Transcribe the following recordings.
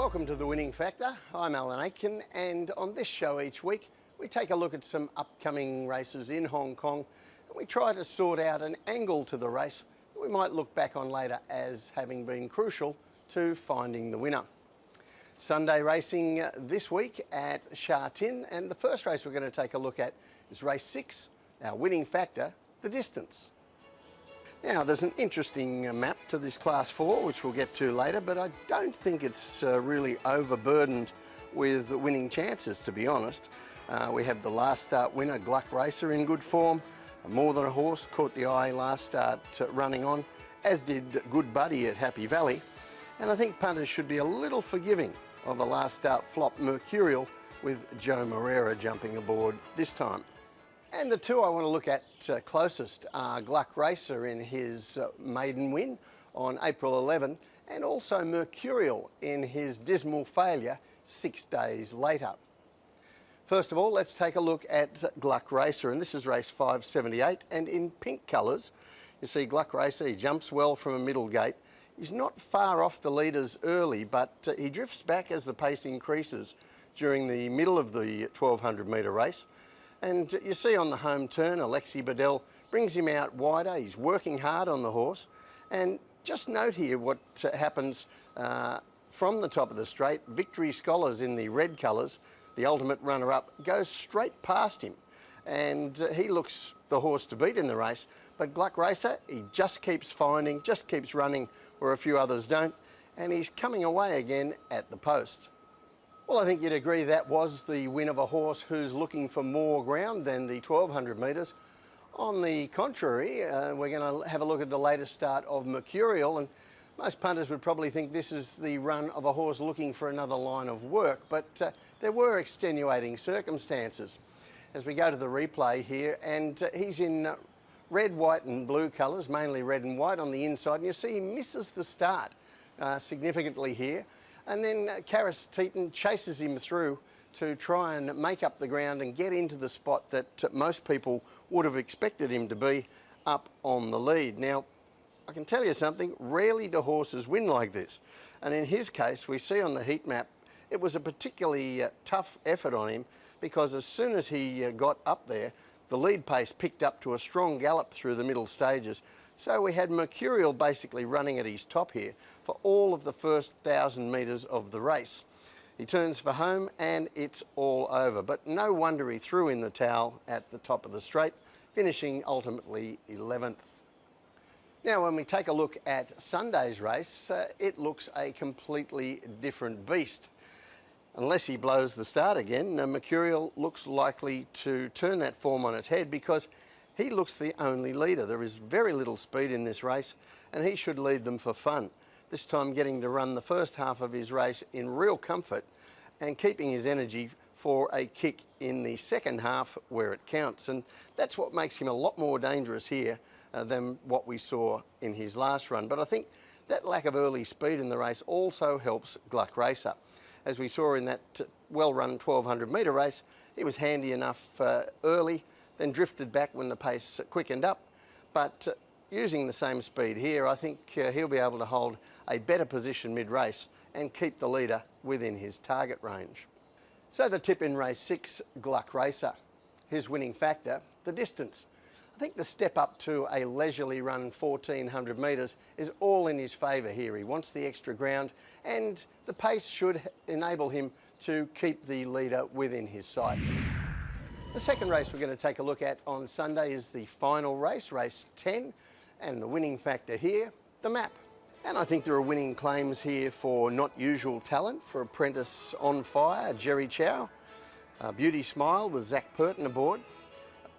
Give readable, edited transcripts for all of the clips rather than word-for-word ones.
Welcome to The Winning Factor. I'm Alan Aitken, and on this show each week we take a look at some upcoming races in Hong Kong and we try to sort out an angle to the race that we might look back on later as having been crucial to finding the winner. Sunday racing this week at Sha Tin, and the first race we're going to take a look at is race 6, our winning factor, the distance. Now, there's an interesting map to this Class 4, which we'll get to later, but I don't think it's really overburdened with winning chances, to be honest. We have the last start winner, Gluck Racer, in good form. More Than a Horse caught the eye last start running on, as did Good Buddy at Happy Valley. And I think punters should be a little forgiving of a last start flop Mercurial, with Joe Moreira jumping aboard this time. And the two I want to look at closest are Gluck Racer in his maiden win on April 11, and also Mercurial in his dismal failure 6 days later. First of all, let's take a look at Gluck Racer, and this is race 578, and in pink colours you see Gluck Racer. He jumps well from a middle gate. He's not far off the leaders early, but he drifts back as the pace increases during the middle of the 1200 metre race. And you see on the home turn, Alexi Bedell brings him out wider. He's working hard on the horse. And just note here what happens from the top of the straight. Victory Scholars in the red colours, the ultimate runner-up, goes straight past him. And he looks the horse to beat in the race. But Gluck Racer, he just keeps finding, just keeps running where a few others don't. And he's coming away again at the post. Well, I think you'd agree that was the win of a horse who's looking for more ground than the 1200 metres. On the contrary, we're going to have a look at the latest start of Mercurial, and most punters would probably think this is the run of a horse looking for another line of work, but there were extenuating circumstances. As we go to the replay here, and he's in red, white and blue colours, mainly red and white on the inside, and you see he misses the start significantly here. And then Sha Tin chases him through to try and make up the ground and get into the spot that most people would have expected him to be, up on the lead. Now, I can tell you something, rarely do horses win like this. And in his case, we see on the heat map, it was a particularly tough effort on him, because as soon as he got up there, the lead pace picked up to a strong gallop through the middle stages. So we had Mercurial basically running at his top here for all of the first 1,000 metres of the race. He turns for home and it's all over, but no wonder he threw in the towel at the top of the straight, finishing ultimately 11th. Now, when we take a look at Sunday's race, it looks a completely different beast. Unless he blows the start again, Mercurial looks likely to turn that form on its head, because he looks the only leader. There is very little speed in this race, and he should lead them for fun. This time getting to run the first half of his race in real comfort and keeping his energy for a kick in the second half where it counts. And that's what makes him a lot more dangerous here than what we saw in his last run. But I think that lack of early speed in the race also helps Gluck Racer. As we saw in that well-run 1200 metre race, he was handy enough early, then drifted back when the pace quickened up. But using the same speed here, I think he'll be able to hold a better position mid-race and keep the leader within his target range. So the tip in race 6, Gluck Racer. His winning factor, the distance. I think the step up to a leisurely run 1400 metres is all in his favour here. He wants the extra ground, and the pace should enable him to keep the leader within his sights. The second race we're going to take a look at on Sunday is the final race, race 10, and the winning factor here, the map. And I think there are winning claims here for Not Usual Talent, for Apprentice On Fire, Jerry Chow, Beauty Smile with Zach Purton aboard,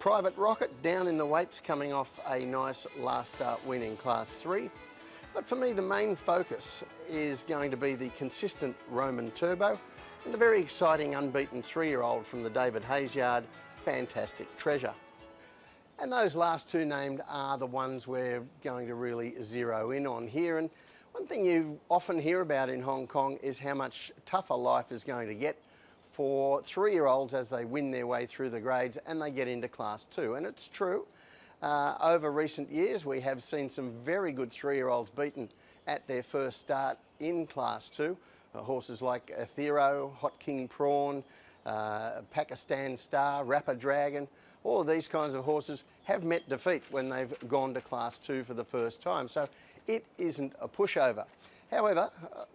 Private Rocket down in the weights, coming off a nice last start win in Class 3. But for me, the main focus is going to be the consistent Roman Turbo and the very exciting unbeaten 3-year-old from the David Hayes yard, Fantastic Treasure. And those last two named are the ones we're going to really zero in on here. And one thing you often hear about in Hong Kong is how much tougher life is going to get for 3-year-olds as they win their way through the grades and they get into Class 2. And it's true. Over recent years, we have seen some very good 3-year-olds beaten at their first start in Class 2. Horses like Athero, Hot King Prawn, Pakistan Star, Rapper Dragon, all of these kinds of horses have met defeat when they've gone to Class 2 for the first time. So it isn't a pushover. However,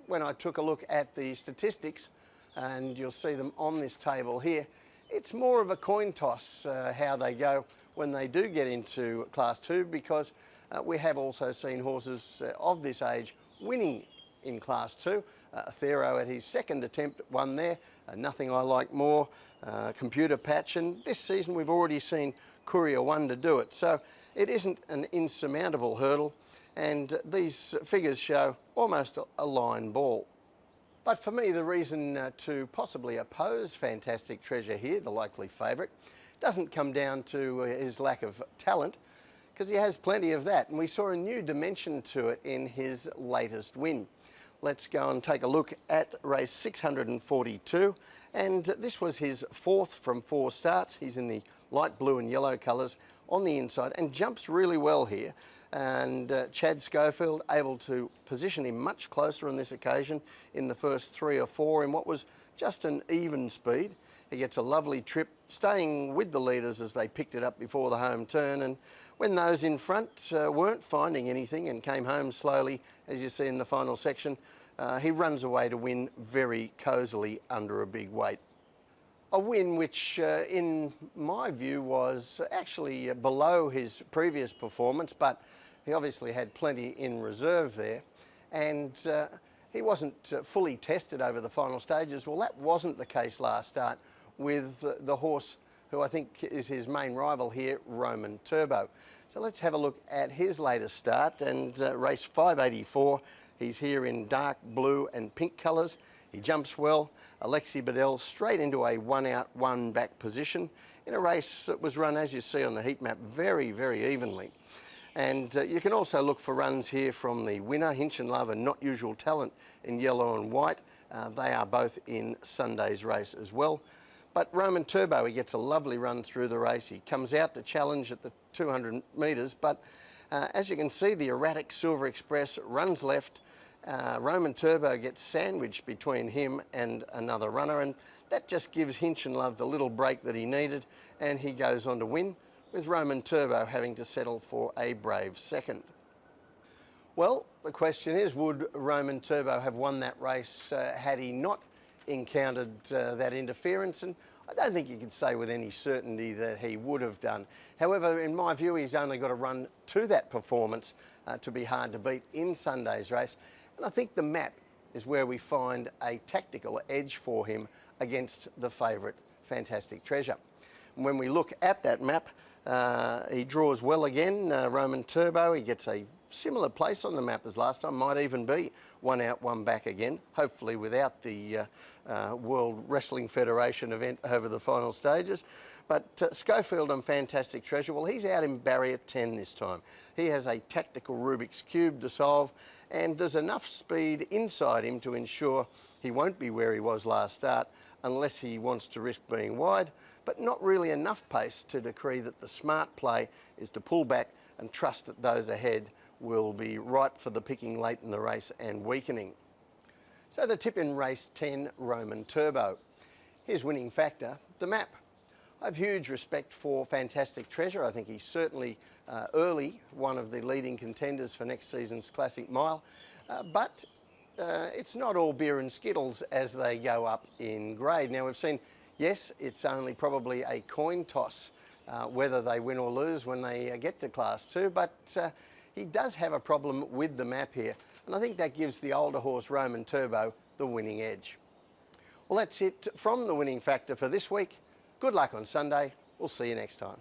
when I took a look at the statistics, and you'll see them on this table here, it's more of a coin toss how they go when they do get into Class 2, because we have also seen horses of this age winning in Class 2. Athero at his second attempt won there. Nothing I Like More, Computer Patch, and this season we've already seen Courier 1 to do it. So it isn't an insurmountable hurdle, and these figures show almost a line ball. But for me, the reason to possibly oppose Fantastic Treasure here, the likely favourite, doesn't come down to his lack of talent, because he has plenty of that, and we saw a new dimension to it in his latest win. Let's go and take a look at race 642, and this was his fourth from 4 starts. He's in the light blue and yellow colours on the inside and jumps really well here. And Chad Schofield able to position him much closer on this occasion in the first 3 or 4 in what was just an even speed. He gets a lovely trip, staying with the leaders as they picked it up before the home turn, and when those in front weren't finding anything and came home slowly, as you see in the final section, he runs away to win very cosily under a big weight. A win which, in my view, was actually below his previous performance, but he obviously had plenty in reserve there, and he wasn't fully tested over the final stages. Well, that wasn't the case last start with the horse who I think is his main rival here, Roman Turbo. So let's have a look at his latest start, and race 584. He's here in dark blue and pink colours. He jumps well. Alexi Bedell straight into a 1 out, 1 back position in a race that was run, as you see on the heat map, very, very evenly. And you can also look for runs here from the winner, Hinch and Love and Not Usual Talent in yellow and white. They are both in Sunday's race as well. But Roman Turbo, he gets a lovely run through the race. He comes out to challenge at the 200 metres, but as you can see, the erratic Silver Express runs left. Roman Turbo gets sandwiched between him and another runner, and that just gives Hinch and Love the little break that he needed, and he goes on to win, with Roman Turbo having to settle for a brave second. Well, the question is, would Roman Turbo have won that race had he not encountered that interference? And I don't think you could say with any certainty that he would have done. However, in my view, he's only got to run to that performance to be hard to beat in Sunday's race. And I think the map is where we find a tactical edge for him against the favourite Fantastic Treasure. And when we look at that map, he draws well again, Roman Turbo. He gets a similar place on the map as last time, might even be 1 out, 1 back again, hopefully without the World Wrestling Federation event over the final stages. But Schofield and Fantastic Treasure, well, he's out in barrier 10 this time. He has a tactical Rubik's Cube to solve, and there's enough speed inside him to ensure he won't be where he was last start unless he wants to risk being wide, but not really enough pace to decree that the smart play is to pull back and trust that those ahead will be right for the picking late in the race and weakening. So the tip in race 10, Roman Turbo. His winning factor, the map. I have huge respect for Fantastic Treasure. I think he's certainly early one of the leading contenders for next season's Classic Mile, but it's not all beer and skittles as they go up in grade. Now we've seen, yes, it's only probably a coin toss whether they win or lose when they get to Class 2, but he does have a problem with the map here, and I think that gives the older horse Roman Turbo the winning edge. Well, that's it from the winning factor for this week. Good luck on Sunday. We'll see you next time.